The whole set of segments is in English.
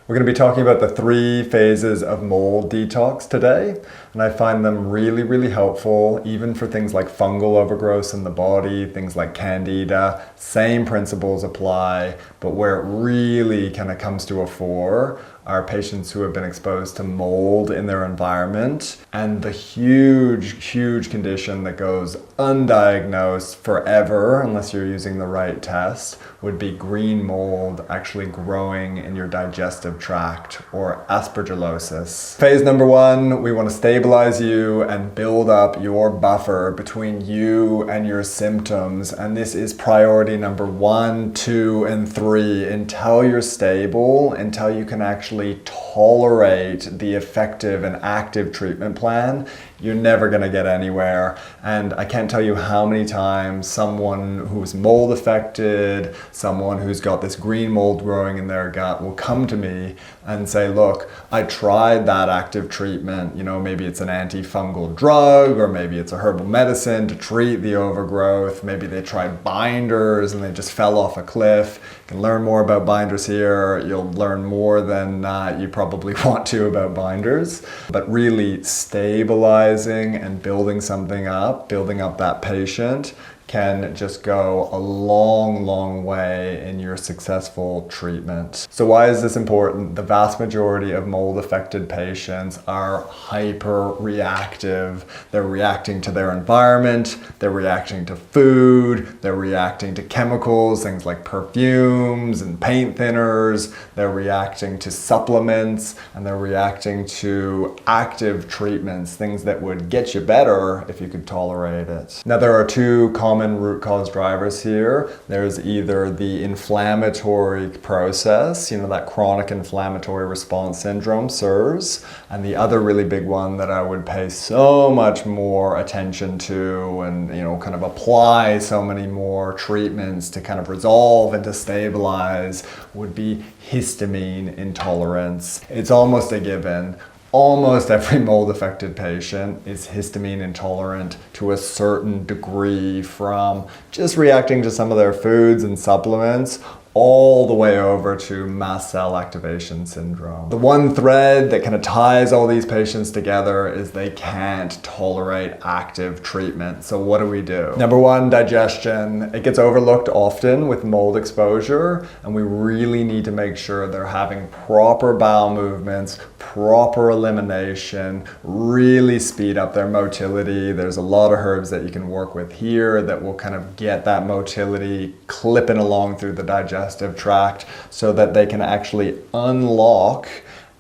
We're going to be talking about the 3 phases of mold detox today, and I find them really, really helpful, even for things like fungal overgrowth in the body, things like candida. Same principles apply, but where it really kind of comes to a fore are patients who have been exposed to mold in their environment, and the huge condition that goes undiagnosed forever unless you're using the right test would be green mold actually growing in your digestive tract, or aspergillosis. Phase number 1, we want to stabilize you and build up your buffer between you and your symptoms, and this is priority number 1, 2, and 3 until you're stable, until you can actually tolerate the effective and active treatment plan. You're never going to get anywhere. And I can't tell you how many times someone who's mold affected, someone who's got this green mold growing in their gut will come to me and say, look, I tried that active treatment, maybe it's an antifungal drug, or maybe it's a herbal medicine to treat the overgrowth. Maybe they tried binders and they just fell off a cliff. You can learn more about binders here. You'll learn more than you probably want to about binders, but really stabilizing and building something up, building up that patient can just go a long way in your successful treatment. So why is this important? The vast majority of mold affected patients are hyper reactive. They're reacting to their environment, they're reacting to food, they're reacting to chemicals, things like perfumes and paint thinners, they're reacting to supplements, and they're reacting to active treatments, things that would get you better if you could tolerate it. Now there are 2 common root cause drivers here. There's either the inflammatory process, that chronic inflammatory response syndrome, SIRS, and the other really big one that I would pay so much more attention to and kind of apply so many more treatments to kind of resolve and to stabilize would be histamine intolerance. It's almost a given. Almost every mold affected patient is histamine intolerant to a certain degree, from just reacting to some of their foods and supplements all the way over to mast cell activation syndrome. The one thread that kind of ties all these patients together is they can't tolerate active treatment. So what do? Number 1, digestion. It gets overlooked often with mold exposure, and we really need to make sure they're having proper bowel movements, proper elimination, really speed up their motility. There's a lot of herbs that you can work with here that will kind of get that motility clipping along through the digestive tract so that they can actually unlock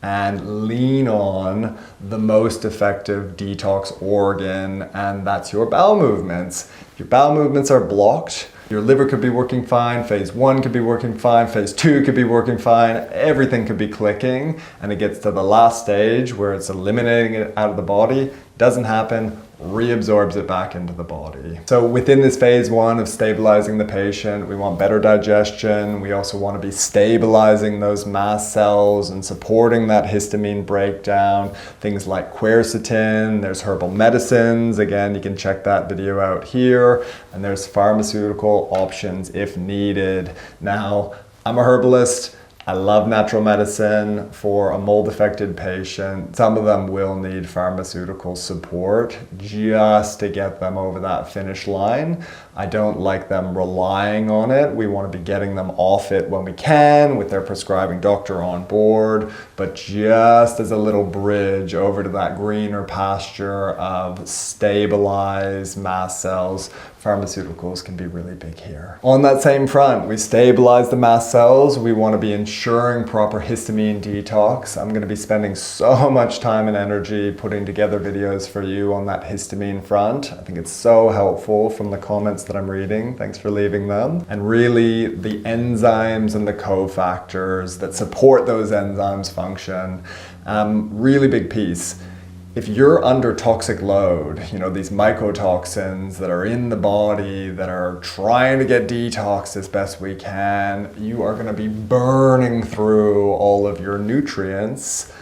and lean on the most effective detox organ, and that's your bowel movements. If your bowel movements are blocked, your liver could be working fine, phase 1 could be working fine, phase 2 could be working fine, everything could be clicking, and it gets to the last stage where it's eliminating it out of the body. Doesn't happen, reabsorbs it back into the body. So within this phase 1 of stabilizing the patient, we want better digestion. We also want to be stabilizing those mast cells and supporting that histamine breakdown. Things like quercetin, there's herbal medicines. Again, you can check that video out here. And there's pharmaceutical options if needed. Now, I'm a herbalist. I love natural medicine for a mold affected patient. Some of them will need pharmaceutical support just to get them over that finish line. I don't like them relying on it. We want to be getting them off it when we can with their prescribing doctor on board, but just as a little bridge over to that greener pasture of stabilized mast cells, pharmaceuticals can be really big here. On that same front, we stabilize the mast cells. We want to be ensuring proper histamine detox. I'm going to be spending so much time and energy putting together videos for you on that histamine front. I think it's so helpful from the comments that I'm reading. Thanks for leaving them. And really the enzymes and the cofactors that support those enzymes function. Really big piece. If you're under toxic load, these mycotoxins that are in the body that are trying to get detoxed as best we can, you are going to be burning through all of your nutrients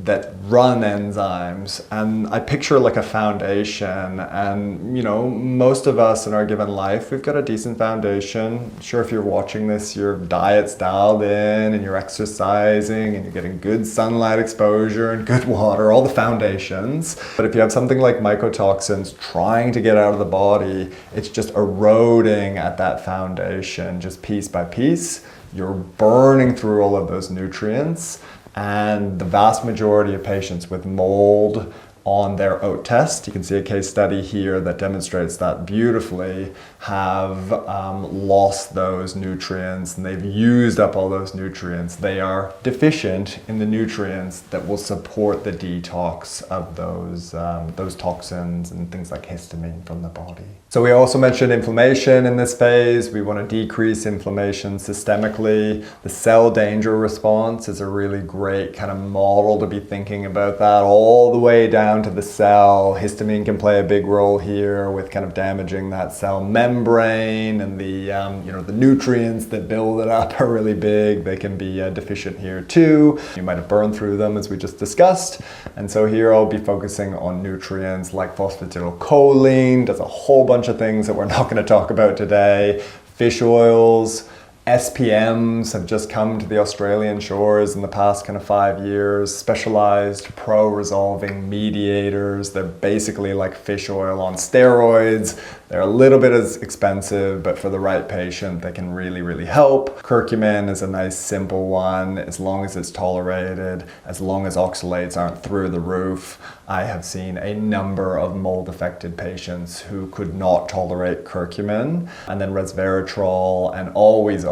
that run enzymes, and I picture like a foundation, and you know, most of us in our given life, we've got a decent foundation. Sure, if you're watching this, your diet's dialed in and you're exercising and you're getting good sunlight exposure and good water, all the foundations. But if you have something like mycotoxins trying to get out of the body, it's just eroding at that foundation, just piece by piece. You're burning through all of those nutrients. And the vast majority of patients with mold on their oat test, you can see a case study here that demonstrates that beautifully, have lost those nutrients, and they've used up all those nutrients. They are deficient in the nutrients that will support the detox of those toxins and things like histamine from the body. So we also mentioned inflammation in this phase. We want to decrease inflammation systemically. The cell danger response is a really great kind of model to be thinking about that all the way down to the cell. Histamine can play a big role here with kind of damaging that cell membrane, and the nutrients that build it up are really big. They can be deficient here too. You might have burned through them, as we just discussed. And so here I'll be focusing on nutrients like phosphatidylcholine, does a whole bunch of things that we're not going to talk about today. Fish oils, SPMs have just come to the Australian shores in the past kind of 5 years. Specialized pro-resolving mediators. They're basically like fish oil on steroids. They're a little bit as expensive, but for the right patient, they can really, really help. Curcumin is a nice simple one, as long as it's tolerated, as long as oxalates aren't through the roof. I have seen a number of mold-affected patients who could not tolerate curcumin. And then resveratrol, and always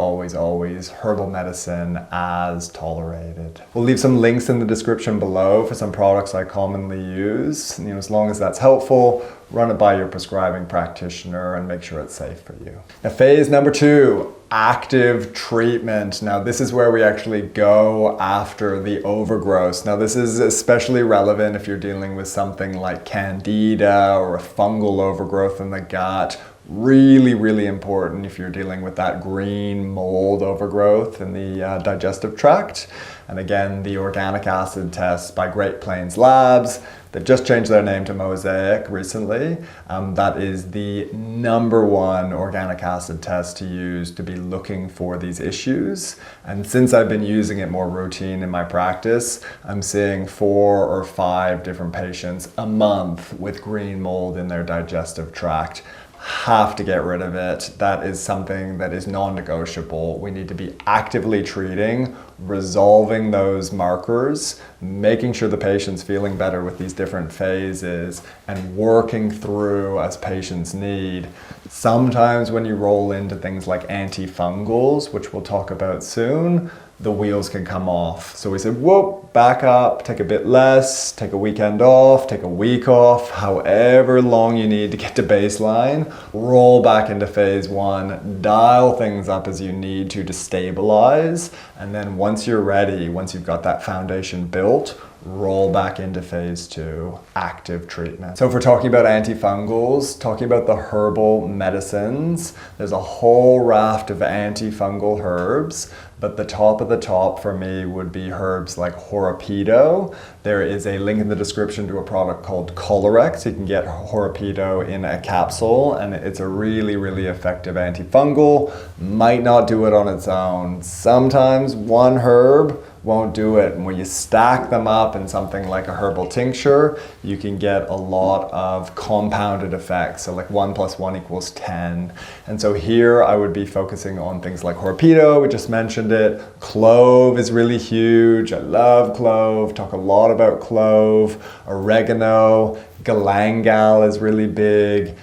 herbal medicine as tolerated. We'll leave some links in the description below for some products I commonly use. You know, as long as that's helpful, run it by your prescribing practitioner and make sure it's safe for you. Now, phase number 2, active treatment. Now, this is where we actually go after the overgrowth. Now, this is especially relevant if you're dealing with something like candida or a fungal overgrowth in the gut. Really, really important if you're dealing with that green mold overgrowth in the digestive tract. And again, the organic acid test by Great Plains Labs. They've just changed their name to Mosaic recently. That is the #1 organic acid test to use to be looking for these issues. And since I've been using it more routine in my practice, I'm seeing 4 or 5 different patients a month with green mold in their digestive tract. Have to get rid of it. That is something that is non-negotiable. We need to be actively treating, resolving those markers, making sure the patient's feeling better with these different phases, and working through as patients need. Sometimes when you roll into things like antifungals, which we'll talk about soon, the wheels can come off. So we said, whoop, back up, take a bit less, take a weekend off, take a week off, however long you need to get to baseline, roll back into phase 1, dial things up as you need to stabilize. And then once you're ready, once you've got that foundation built, roll back into phase 2, active treatment. So if we're talking about antifungals, talking about the herbal medicines, there's a whole raft of antifungal herbs, but the top of the top for me would be herbs like Horopedo. There is a link in the description to a product called Colorex. You can get Horopedo in a capsule, and it's a really, really effective antifungal. Might not do it on its own. Sometimes one herb won't do it. And when you stack them up in something like a herbal tincture, you can get a lot of compounded effects. So like 1 + 1 = 10. And so here I would be focusing on things like Horopedo, we just mentioned it. Clove is really huge. I love clove, talk a lot about clove. Oregano, galangal is really big.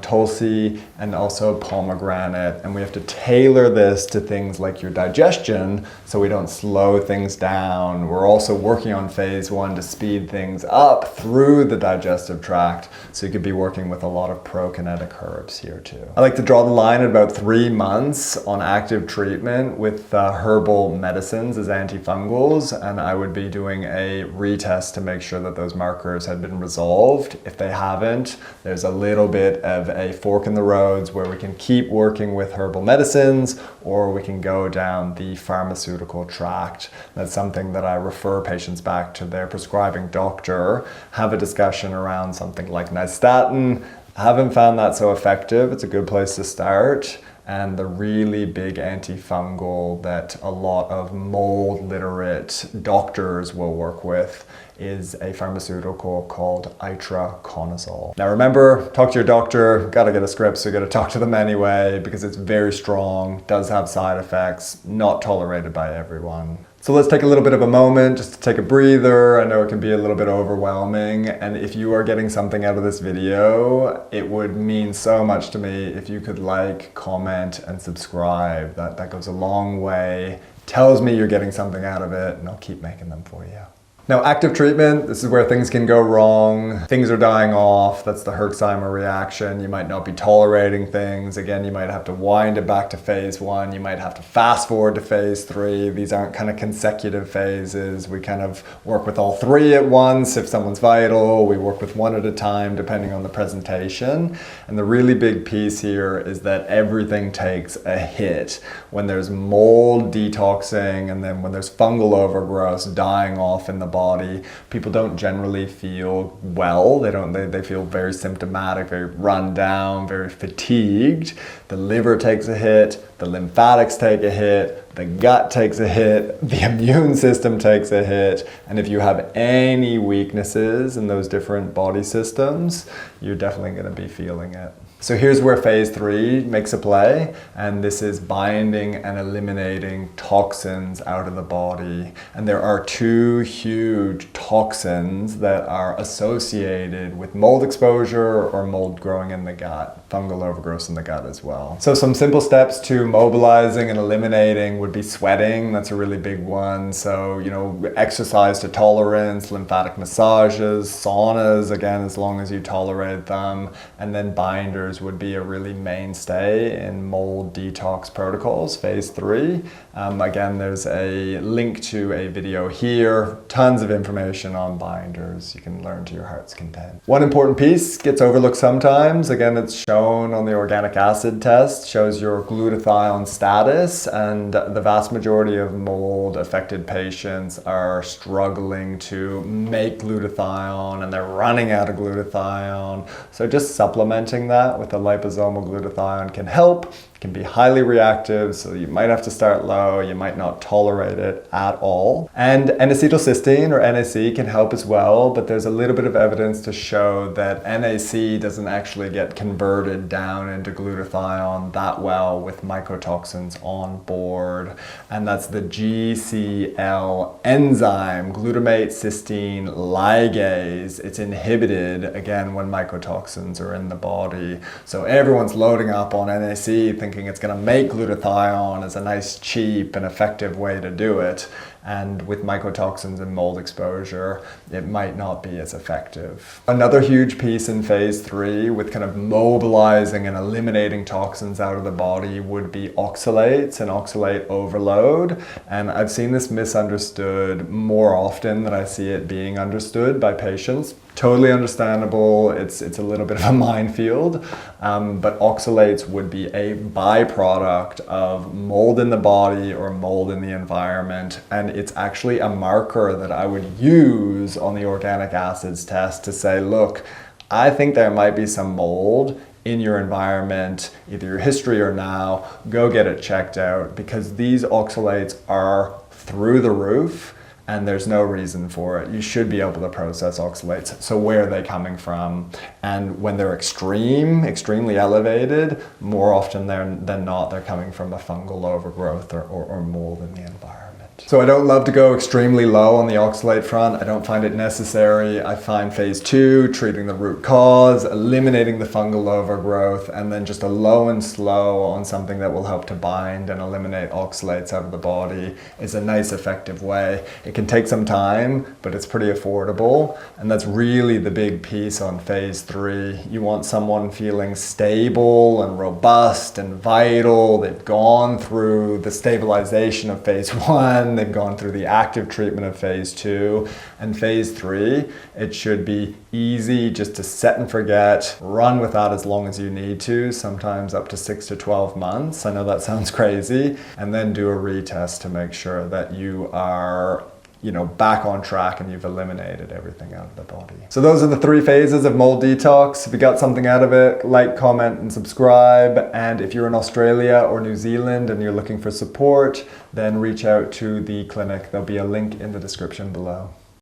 Tulsi, and also pomegranate. And we have to tailor this to things like your digestion so we don't slow things down. We're also working on phase 1 to speed things up through the digestive tract, so you could be working with a lot of prokinetic herbs here too. I like to draw the line at about 3 months on active treatment with herbal medicines as antifungals, and I would be doing a retest to make sure that those markers had been resolved. If they haven't, there's a little bit bit of a fork in the roads where we can keep working with herbal medicines or we can go down the pharmaceutical tract. That's something that I refer patients back to their prescribing doctor, have a discussion around something like nystatin. I haven't found that so effective. It's a good place to start. And the really big antifungal that a lot of mold literate doctors will work with is a pharmaceutical called itraconazole. Now remember, talk to your doctor, gotta get a script, so you gotta talk to them anyway because it's very strong, does have side effects, not tolerated by everyone. So let's take a little bit of a moment just to take a breather. I know it can be a little bit overwhelming, and if you are getting something out of this video, it would mean so much to me if you could like, comment, and subscribe. That goes a long way, tells me you're getting something out of it, and I'll keep making them for you. Now, active treatment, this is where things can go wrong. Things are dying off. That's the Herxheimer reaction. You might not be tolerating things. Again, you might have to wind it back to phase 1. You might have to fast forward to phase 3. These aren't kind of consecutive phases. We kind of work with all 3 at once if someone's vital. We work with 1 at a time depending on the presentation. And the really big piece here is that everything takes a hit. When there's mold detoxing and then when there's fungal overgrowth dying off in the body, people don't generally feel well. They feel very symptomatic, very run down, very fatigued. The liver takes a hit, the lymphatics take a hit, the gut takes a hit, the immune system takes a hit, and if you have any weaknesses in those different body systems, you're definitely going to be feeling it. So here's where phase 3 makes a play, and this is binding and eliminating toxins out of the body. And there are 2 huge toxins that are associated with mold exposure or mold growing in the gut, fungal overgrowth in the gut as well. So some simple steps to mobilizing and eliminating would be sweating. That's a really big one. So, exercise to tolerance, lymphatic massages, saunas, again, as long as you tolerate them, and then binders would be a really mainstay in mold detox protocols, phase 3. Again, there's a link to a video here, tons of information on binders. You can learn to your heart's content. One important piece gets overlooked sometimes. Again, it's shown on the organic acid test, shows your glutathione status, and the vast majority of mold affected patients are struggling to make glutathione and they're running out of glutathione. So just supplementing that with a liposomal glutathione can help. It can be highly reactive, so you might have to start low, you might not tolerate it at all. And N-acetylcysteine or NAC can help as well, but there's a little bit of evidence to show that NAC doesn't actually get converted down into glutathione that well with mycotoxins on board. And that's the GCL enzyme, glutamate cysteine ligase. It's inhibited, again, when mycotoxins are in the body. So everyone's loading up on NAC, thinking it's going to make glutathione as a nice, cheap, and effective way to do it. And with mycotoxins and mold exposure, it might not be as effective. Another huge piece in phase 3 with kind of mobilizing and eliminating toxins out of the body would be oxalates and oxalate overload. And I've seen this misunderstood more often than I see it being understood by patients. Totally understandable, it's a little bit of a minefield, but oxalates would be a byproduct of mold in the body or mold in the environment, and it's actually a marker that I would use on the organic acids test to say, look, I think there might be some mold in your environment, either your history or now, go get it checked out, because these oxalates are through the roof. And there's no reason for it. You should be able to process oxalates. So where are they coming from? And when they're extremely elevated, more often than not, they're coming from a fungal overgrowth or mold in the environment. So I don't love to go extremely low on the oxalate front. I don't find it necessary. I find phase 2, treating the root cause, eliminating the fungal overgrowth, and then just a low and slow on something that will help to bind and eliminate oxalates out of the body is a nice, effective way. It can take some time, but it's pretty affordable. And that's really the big piece on phase 3. You want someone feeling stable and robust and vital. They've gone through the stabilization of phase 1. 1, they've gone through the active treatment of phase 2, and phase 3, it should be easy just to set and forget, run with that as long as you need to, sometimes up to 6 to 12 months. I know that sounds crazy. And then do a retest to make sure that you are back on track and you've eliminated everything out of the body. So those are the 3 phases of mold detox. If you got something out of it, like, comment, and subscribe. And if you're in Australia or New Zealand and you're looking for support, then reach out to the clinic. There'll be a link in the description below.